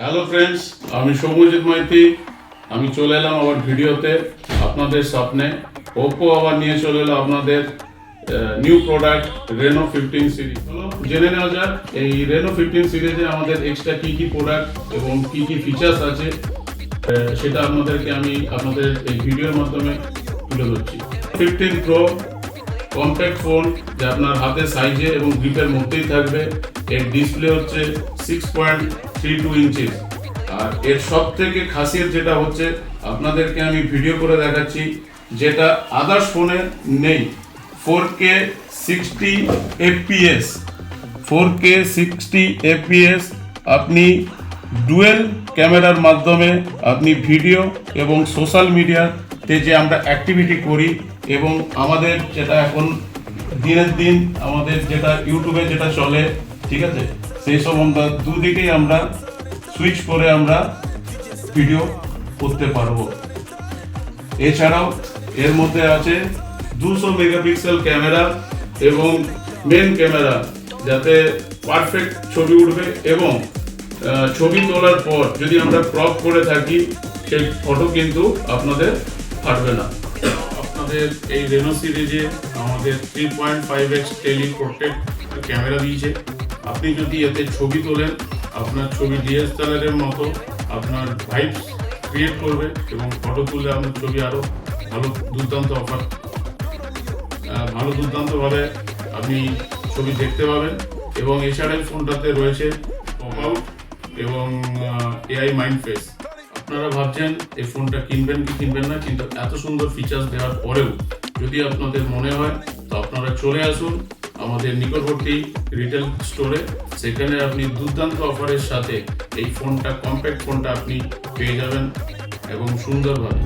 Hello friends, আমি সৌম্যজিৎ মাইতি। আমি চলে এলাম আবার ভিডিওতে আপনাদের সামনে। ওপ্পো আবার নিয়ে চলে এলো আপনাদের নিউ প্রোডাক্ট রেনো 15 সিরিজ। চলো জেনে নেওয়া যাক এই রেনো 15 সিরিজে আমাদের এক্সট্রা কি প্রোডাক্ট এবং কি ফিচার্স আছে সেটা আপনাদেরকে আমি আপনাদের এই ভিডিওর মাধ্যমে তুলে ধরছি। 15 প্রো কম্প্যাক্ট ফোন, যা আপনার হাতের সাইজে এবং গ্রিপের মধ্যেই থাকবে। এর ডিসপ্লে হচ্ছে 6.32 ইঞ্চিস। আর এর সব থেকে খাসিয়ত যেটা হচ্ছে, আপনাদেরকে আমি ভিডিও করে দেখাচ্ছি যেটা আদার্স ফোনে নেই। 4K 60 FPS 4K 60 FPS আপনি ডুয়েল ক্যামেরার মাধ্যমে আপনি ভিডিও এবং সোশ্যাল মিডিয়াতে যে আমরা অ্যাক্টিভিটি করি এবং আমাদের যেটা এখন দিনের দিন আমাদের যেটা ইউটিউবে যেটা চলে, ঠিক আছে, সেই সব আমরা দুদিকেই আমরা সুইচ করে আমরা ভিডিও করতে পারবো। এছাড়াও এর মধ্যে আছে 200 মেগাপিক্সেল ক্যামেরা এবং মেন ক্যামেরা, যাতে পারফেক্ট ছবি উঠবে এবং ছবি তোলার পর যদি আমরা ক্রপ করে থাকি সেই ফটো কিন্তু আপনাদের ফাটবে না। আপনাদের এই রেনো সিরিজে আমাদের 3.5x টেলি পোর্ট্রেট ক্যামেরা দিয়েছে। আপনি যদি এতে ছবি তোলেন, আপনার ছবি DSLR এর মতো আপনার ভাইবস ক্রিয়েট করবে এবং ফটো তুললে আপনার ছবি আরও দুর্দান্তভাবে আপনি ছবি দেখতে পাবেন। এবং এছাড়া এই ফোনটাতে রয়েছে পপ আউট এবং AI মাইন্ড ফেস। আপনারা ভাবছেন এই ফোনটা কিনবেন কি কিনবেন না, কিন্তু এত সুন্দর ফিচার্স দেওয়ার পরেও যদি আপনাদের মনে হয় তো আপনারা চলে আসুন আমাদের নিকটবর্তী রিটেল স্টোরে। সেখানে আপনি দুর্দান্ত অফারের সাথে এই ফোনটা, কম্প্যাক্ট ফোনটা আপনি পেয়ে যাবেন এবং সুন্দরভাবে।